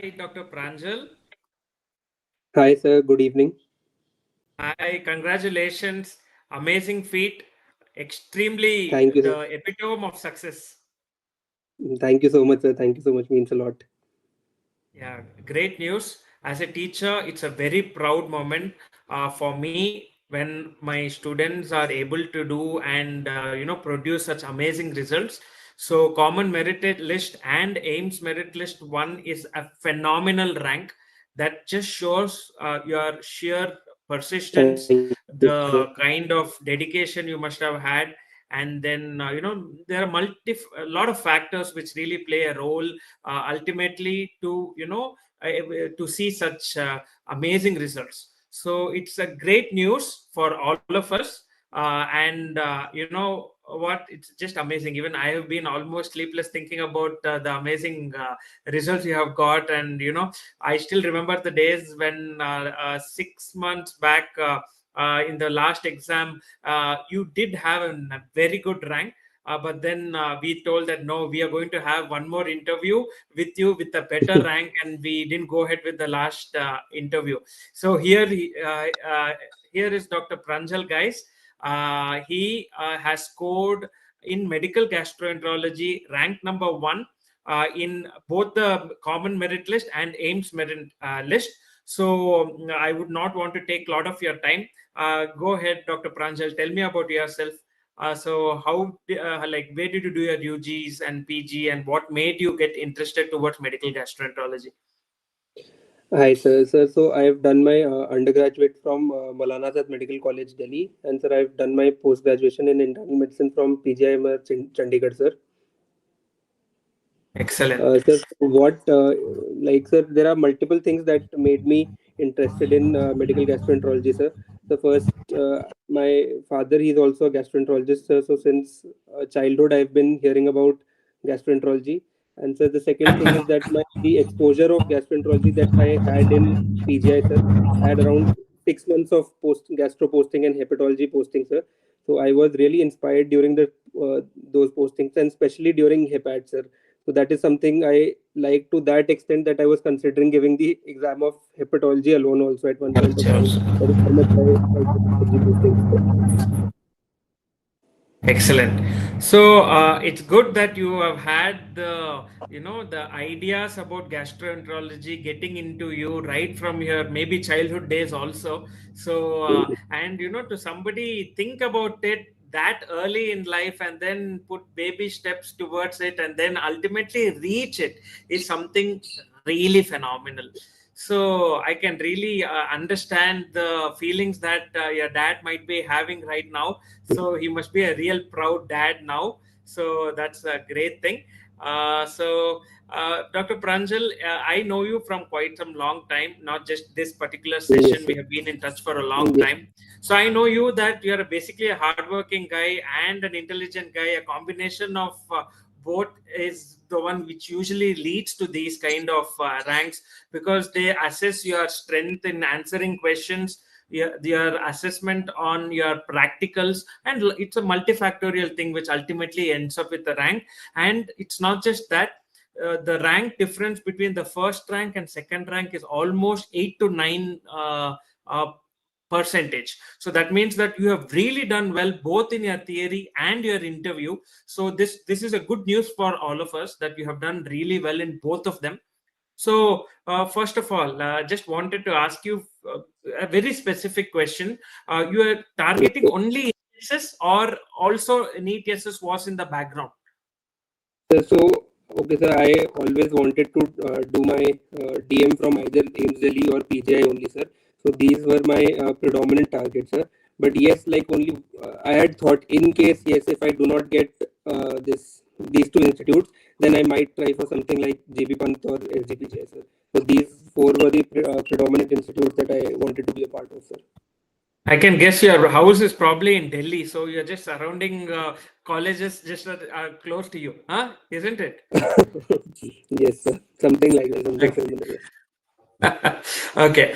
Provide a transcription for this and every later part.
Hi, Dr. Pranjal. Hi, sir. Good evening. Hi, congratulations. Amazing feat. Extremely Thank you, sir. the epitome of success. Thank you so much, sir. Thank you so much. Means a lot. Yeah, great news. As a teacher, it's a very proud moment for me when my students are able to do and produce such amazing results. So, Common Merit List and AIMS Merit List 1 is a phenomenal rank that just shows your sheer persistence, Thank you, sir. the kind of dedication you must have had. And then there are a lot of factors which really play a role ultimately to to see such amazing results. So it's a great news for all of us, and you know what, it's just amazing. Even I have been almost sleepless thinking about the amazing results you have got. And I still remember the days when 6 months back, in the last exam, you did have a very good rank. But then we told that no, we are going to have one more interview with you with a better rank, and we didn't go ahead with the last interview. So here is Dr. Pranjal, guys. He has scored in medical gastroenterology rank number one in both the common merit list and AIMS merit list. So I would not want to take a lot of your time. Go ahead, Dr. Pranjal. Tell me about yourself. So like, where did you do your UGs and PG, and what made you get interested towards medical gastroenterology? Hi, sir. Sir, so I've done my undergraduate from Maulana Azad Medical College, Delhi, and sir, I've done my post graduation in internal medicine from PGIMR Chandigarh, sir. Excellent. Sir, sir, there are multiple things that made me interested in medical gastroenterology, sir. So first, my father, he's also a gastroenterologist, sir. So since childhood, I've been hearing about gastroenterology. And sir, the second thing is that the exposure of gastroenterology that I had in PGI, sir, I had around 6 months of post gastro posting and hepatology posting, sir. So I was really inspired during the those postings, and especially during hepat, sir. So that is something I like to that extent that I was considering giving the exam of hepatology alone also at one point of time. That is how much I like hepatology postings. Excellent. So it's good that you have had the ideas about gastroenterology getting into you right from your maybe childhood days also. So and to somebody think about it that early in life and then put baby steps towards it and then ultimately reach it is something really phenomenal. So I can really understand the feelings that your dad might be having right now. So he must be a real proud dad now. So that's a great thing. Dr. Pranjal, I know you from quite some long time, not just this particular Yes, session. We sir. have been in touch for a long Yes. time. So I know you that you're basically a hardworking guy and an intelligent guy. A combination of both is the one which usually leads to these kind of ranks, because they assess your strength in answering questions, your assessment on your practicals, and it's a multifactorial thing which ultimately ends up with the rank. And it's not just that. The rank difference between the first rank and second rank is almost 8 to 9 percentage. So that means that you have really done well both in your theory and your interview. So this is a good news for all of us that you have done really well in both of them. So, first of all, just wanted to ask you a very specific question. You are targeting only ESS, or also NEET SS was in the background? Sir, so, okay, sir, I always wanted to do my DM from either AIMS Delhi or PGI only, sir. So these were my predominant targets, sir. But yes, like only I had thought in case, yes, if I do not get these two institutes, then I might try for something like JB Pant or SGPGI, sir. So these four were the predominant institutes that I wanted to be a part of, sir. I can guess your house is probably in Delhi, so you're just surrounding colleges just close to you, huh? Isn't it? Yes, sir. Something like that, something similar. Yes. Okay.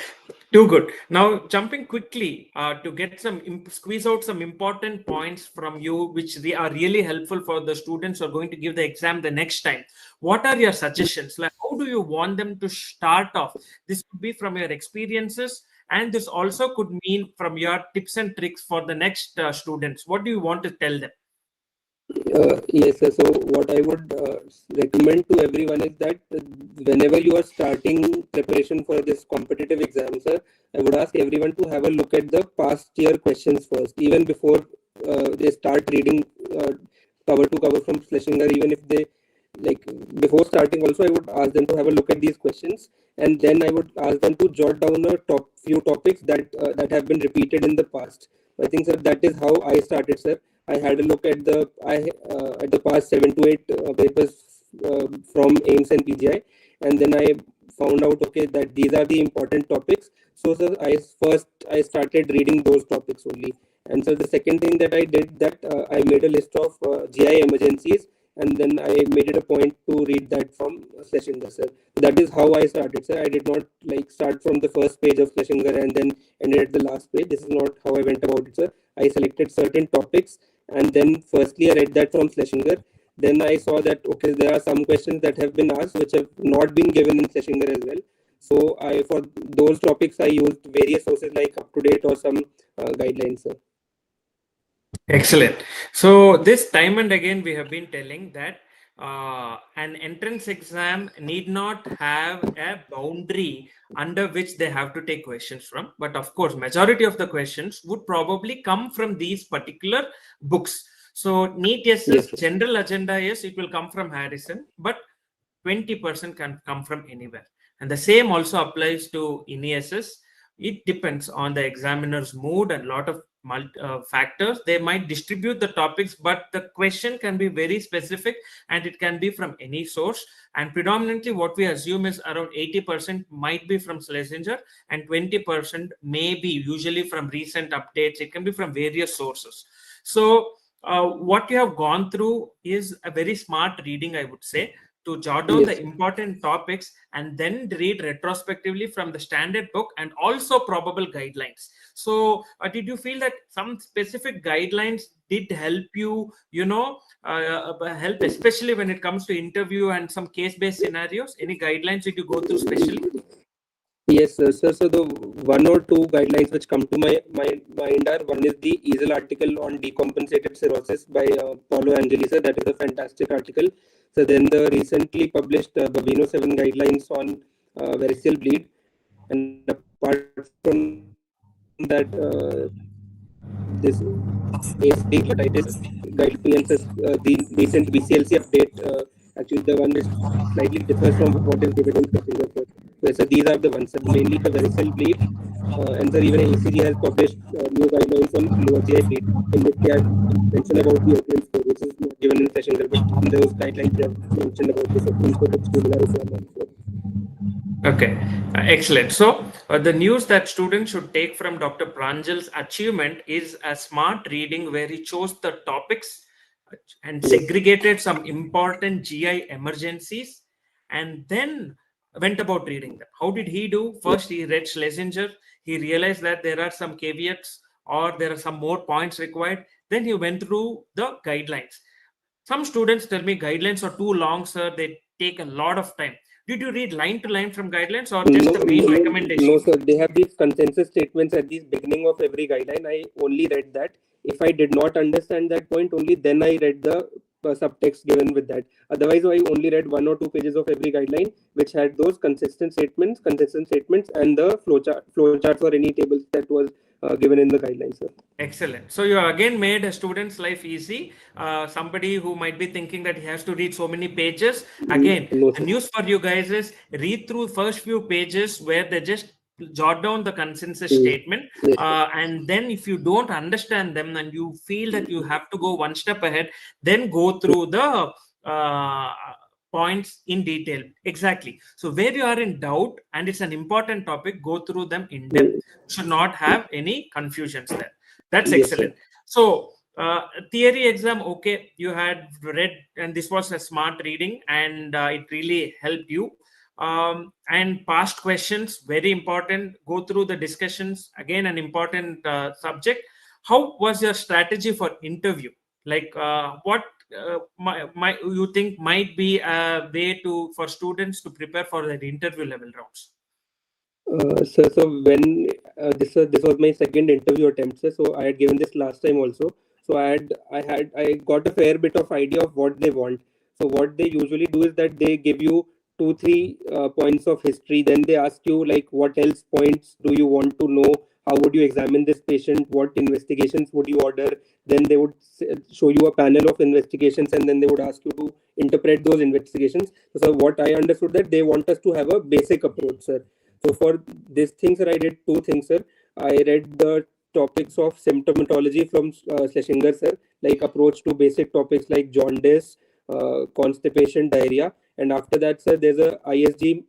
Too good. Now, jumping quickly to get some squeeze out some important points from you, which they are really helpful for the students who are going to give the exam the next time. What are your suggestions? Like, how do you want them to start off? This could be from your experiences, and this also could mean from your tips and tricks for the next students. What do you want to tell them? Yes, sir. So what I would recommend to everyone is that whenever you are starting preparation for this competitive exam, sir, I would ask everyone to have a look at the past year questions first, even before they start reading cover to cover from Schlesinger. Even if they like before starting, also I would ask them to have a look at these questions, and then I would ask them to jot down a top few topics that have been repeated in the past. I think, sir, that is how I started, sir. I had a look at the past 7 to 8 papers from AIMS and PGI, and then I found out, okay, that these are the important topics. So, sir, I started reading those topics only. And so the second thing that I did, that I made a list of GI emergencies, and then I made it a point to read that from Schlesinger, sir. That is how I started, sir. I did not like start from the first page of Schlesinger and then ended at the last page. This is not how I went about it, sir. I selected certain topics, and then firstly I read that from Schlesinger. Then I saw that, okay, there are some questions that have been asked which have not been given in Schlesinger as well. So I, for those topics, I used various sources like Up to Date or some guidelines, sir. Excellent. So this time and again we have been telling that an entrance exam need not have a boundary under which they have to take questions from. But of course, majority of the questions would probably come from these particular books. So NEET Yes, Yes's sir. general agenda is it will come from Harrison, but 20% can come from anywhere. And the same also applies to INESS. It depends on the examiner's mood and lot of factors. They might distribute the topics, but the question can be very specific and it can be from any source. And predominantly, what we assume is around 80% might be from Schlesinger and 20% may be usually from recent updates. It can be from various sources. So, what you have gone through is a very smart reading, I would say, to jot down Yes, the sir. important topics and then read retrospectively from the standard book and also probable guidelines. So did you feel that some specific guidelines did help you, help especially when it comes to interview and some case based scenarios? Any guidelines did you go through specially? Yes, sir. So the one or two guidelines which come to my mind are, one is the Easel article on decompensated cirrhosis by Paulo Angeli, sir. That is a fantastic article. So then the recently published Babino 7 guidelines on variceal bleed. And apart from that, this ASD hepatitis guidelines, the recent BCLC update, actually the one which slightly differs from what is given in Schlesinger, sir. So these are the ones, sir, mainly the variceal bleed. And sir, even ACG has published new guidelines on lower GI bleed, in which they have mentioned about the Oakland score, which is not given in Schlesinger, but in those guidelines they have mentioned about this Oakland score, which similar is one, sir. Okay, excellent. So, the news that students should take from Dr. Pranjal's achievement is a smart reading where he chose the topics and Yes. segregated some important GI emergencies and then went about reading them. How did he do? First, he read Schlesinger. He realized that there are some caveats or there are some more points required. Then he went through the guidelines. Some students tell me guidelines are too long, sir. They take a lot of time. Did you read line to line from guidelines or No, just the main no, recommendation? no, sir. They have these consensus statements at the beginning of every guideline. I only read that. If I did not understand that point, only then I read the subtext given with that. Otherwise, I only read 1 or 2 pages of every guideline, which had those consistent statements, and the flowcharts or any tables that was given in the guidelines, sir. Excellent. So you have again made a student's life easy. Somebody who might be thinking that he has to read so many pages. Again, No, the sir. news for you guys is read through first few pages where they just jot down the consensus Mm. statement. Yes, sir. And then if you don't understand them and you feel that you have to go one step ahead, then go through the uh, points in detail. Exactly. So where you are in doubt and it's an important topic, go through them in depth. Mm. Should not have any confusions there. That's Yes, sir. excellent. So, theory exam, okay, you had read, and this was a smart reading, and it really helped you. And past questions, very important. Go through the discussions. Again, an important subject. How was your strategy for interview? Like what you think might be a way to for students to prepare for the interview level rounds? So when this was my second interview attempt, sir. So I had given this last time also. So I got a fair bit of idea of what they want. So what they usually do is that they give you 2 3 points of history. Then they ask you like what else points do you want to know? How would you examine this patient? What investigations would you order? Then they would show you a panel of investigations, and then they would ask you to interpret those investigations. So what I understood that they want us to have a basic approach, sir. So for these things, sir, I did two things, sir. I read the topics of symptomatology from Schlesinger, sir, like approach to basic topics like jaundice, constipation, diarrhea. And after that, sir, there's a ISG,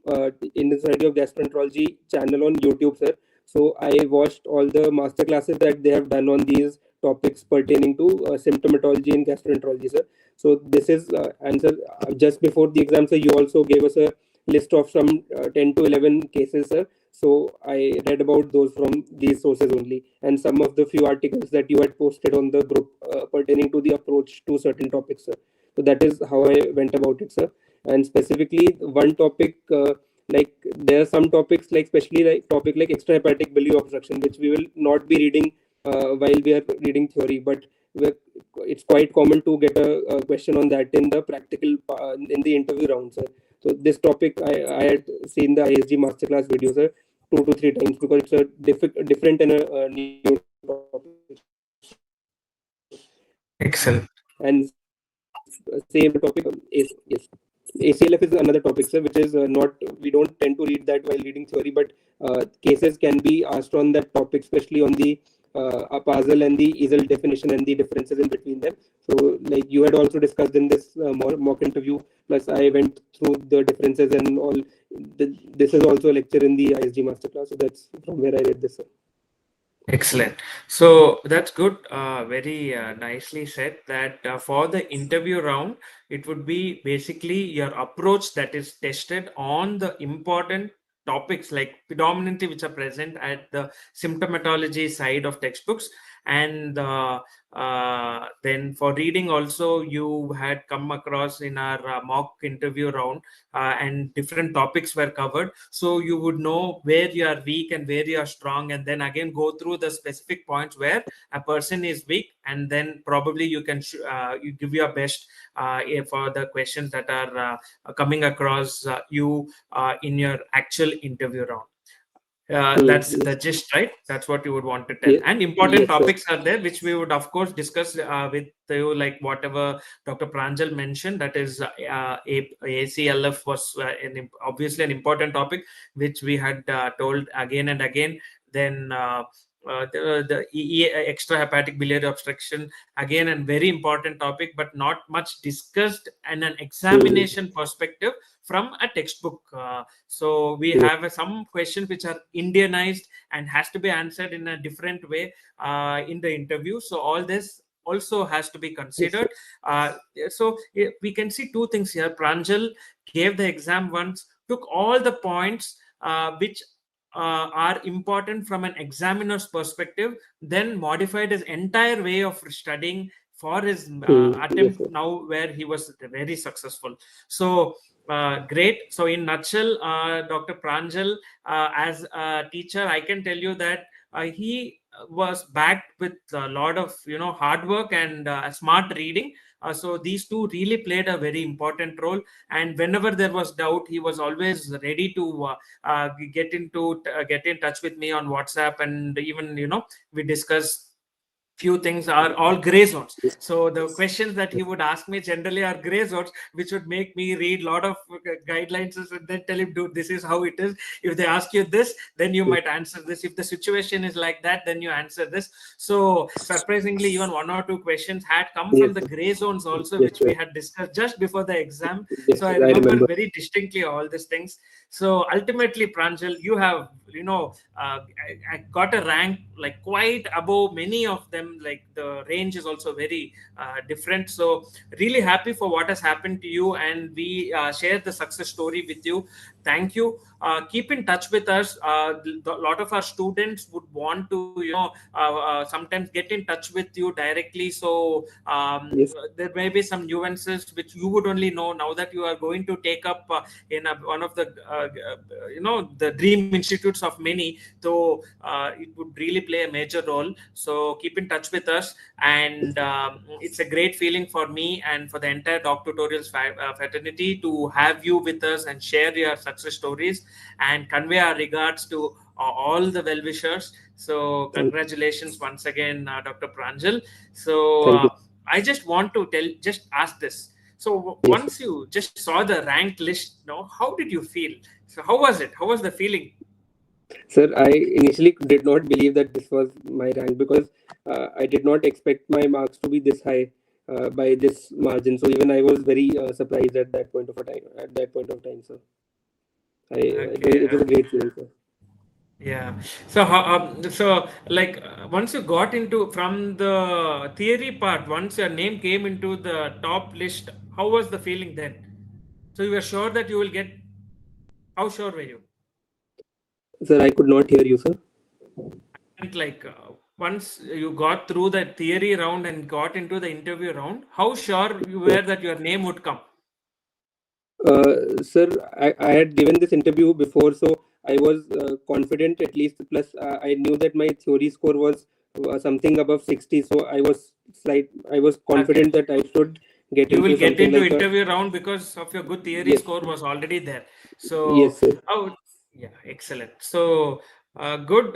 in the Society of Gastroenterology channel on YouTube, sir. So I watched all the master classes that they have done on these topics pertaining to symptomatology and gastroenterology, sir. So this is answer just before the exam, sir. You also gave us a list of some 10 to 11 cases, sir. So I read about those from these sources only, and some of the few articles that you had posted on the group pertaining to the approach to certain topics, sir. So that is how I went about it, sir. And specifically, one topic, like there are some topics, like especially like topic like extrahepatic biliary obstruction, which we will not be reading while we are reading theory, but it's quite common to get a question on that in the practical in the interview round, sir. So this topic I had seen the ISG masterclass videos 2 to 3 times because it's a different and a new topic. And Excellent. same topic, yes. ACLF is another topic, sir, which is not, we don't tend to read that while reading theory, but cases can be asked on that topic, especially on the apasal and the easel definition and the differences in between them. So, like you had also discussed in this mock interview, plus I went through the differences and all. This is also a lecture in the ISG masterclass. So that's from where I read this, sir. Excellent. So that's good. Very nicely said that for the interview round, it would be basically your approach that is tested on the important topics, like predominantly which are present at the symptomatology side of textbooks. And then for reading also, you had come across in our mock interview round, and different topics were covered, so you would know where you are weak and where you are strong, and then again go through the specific points where a person is weak, and then probably you can you give your best for the questions that are coming across you in your actual interview round. That's Yes. the gist, right? That's what you would want to tell. Yes. And important Yes, sir. topics are there, which we would, of course, discuss with you, like whatever Dr. Pranjal mentioned. That is, ACLF was obviously an important topic, which we had told again and again. Then the extrahepatic biliary obstruction, again, a very important topic, but not much discussed in an examination perspective from a textbook. So we Yes. have some questions which are Indianized and has to be answered in a different way in the interview. So all this also has to be Yes, sir. considered. So we can see two things here. Pranjal gave the exam once, took all the points which are important from an examiner's perspective, then modified his entire way of studying for his Yes, attempt sir. now, where he was very successful. So great. So in nutshell, Dr. Pranjal, as a teacher, I can tell you that he was backed with a lot of hard work and smart reading. So these two really played a very important role. And whenever there was doubt, he was always ready to get in touch with me on WhatsApp, and even we discussed few things are all gray zones. Yes. So the questions that he would ask me generally are gray zones, which would make me read a lot of guidelines and then tell him, dude, this is how it is. If they ask you this, then you might answer this. If the situation is like that, then you answer this. So surprisingly, even one or two questions had come from Yes, the sir. gray zones also, Yes, which we sir. had discussed just before the exam. Yes, So I sir. I remember remember. very distinctly all these things. So ultimately, Pranjal, you have I got a rank like quite above many of them them, like the range is also very different. So really happy for what has happened to you, and we share the success story with you. Thank you. Keep in touch with us. A lot of our students would want to, sometimes get in touch with you directly. So Yes. there may be some nuances which you would only know now that you are going to take up in one of the the dream institutes of many. So it would really play a major role. So keep in touch with us, and it's a great feeling for me and for the entire Doc Tutorials fraternity to have you with us and share your success stories and convey our regards to all the well-wishers. So Thank, congratulations once again, Dr. Pranjal. So thank you. I just want to just ask this. So Yes, once you just saw the ranked list, how did you feel? So how was it? How was the feeling? sir. I initially did not believe that this was my rank because I did not expect my marks to be this high by this margin. So even I was very surprised at that point of a time. At that point of time, sir. Okay. It was a great feeling, sir. Yeah. So like once you got into from the theory part, once your name came into the top list, how was the feeling then? So you were sure that you will get. How sure were you? Sir, I could not hear you, sir. And like once you got through the theory round and got into the interview round, how sure you Yes. were that your name would come? Sir, I had given this interview before, so I was confident at least. Plus, I knew that my theory score was something above 60, so I was Okay. confident that I should get You will into get something into like a interview round because of your good theory yes, score was already there. So yes, sir. oh yeah, excellent. So good,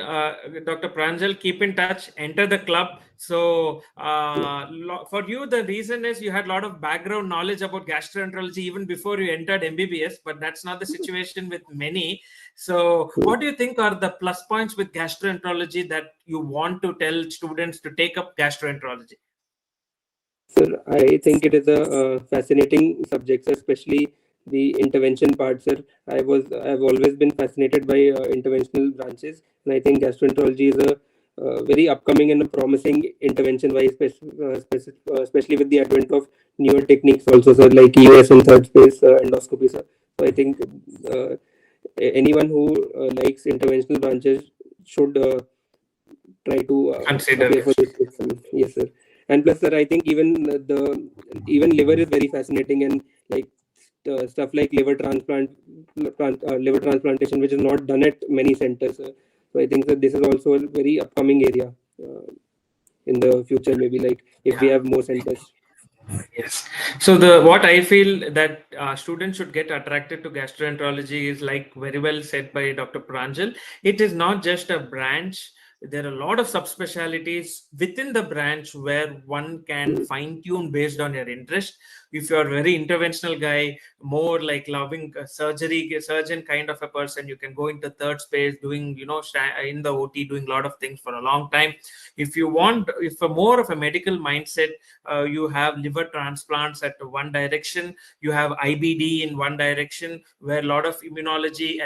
Dr. Pranjal, keep in touch, enter the club. So for you the reason is you had a lot of background knowledge about gastroenterology even before you entered MBBS, but that's not the situation with many. So what do you think are the plus points with gastroenterology that you want to tell students to take up gastroenterology? Sir, I think it is a fascinating subject, sir, especially the intervention part, sir. I've always been fascinated by interventional branches, and I think gastroenterology is a very upcoming and a promising intervention, wise, especially with the advent of newer techniques, also, sir, like EOS and third space endoscopy, sir. So I think anyone who likes interventional branches should try to Consider appear for this gastro. exam. Yes, sir. And plus, sir, I think even liver is very fascinating, and like stuff like liver transplantation, which is not done at many centers. So I think that this is also a very upcoming area in the future. Maybe like if we Yeah. have more centers. Yes. So the what I feel that students should get attracted to gastroenterology is like very well said by Dr. Pranjal. It is not just a branch. There are a lot of subspecialties within the branch where one can Mm, fine tune based on your interest. If you're a very interventional guy, more like loving surgeon kind of a person, you can go into third space doing, in the OT, doing a lot of things for a long time. If a more of a medical mindset, you have liver transplants at one direction, you have IBD in one direction where a lot of immunology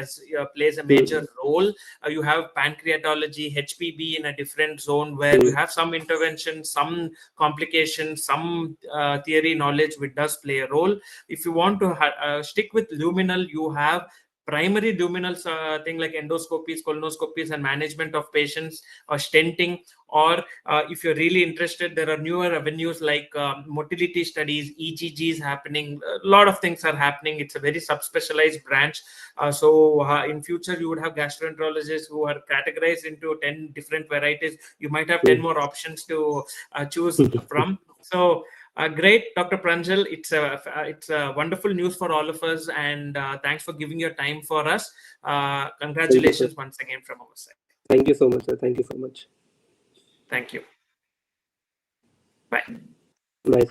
plays a major mm, role. You have pancreatology, HPB in a different zone where you mm, have some intervention, some complications, some theory knowledge which does play a role. If you want to stick with luminal, you have primary luminal thing like endoscopies, colonoscopies, and management of patients, or stenting. Or if you're really interested, there are newer avenues like motility studies, EGGs happening. A lot of things are happening. It's a very subspecialized branch. So in future, you would have gastroenterologists who are categorized into 10 different varieties. You might have 10 mm. more options to choose from. So great, Dr. Pranjal. It's a wonderful news for all of us, and thanks for giving your time for us. Thank you, sir. Congratulations once again from our side. Thank you so much, sir. Thank you so much. Thank you. Bye. Bye.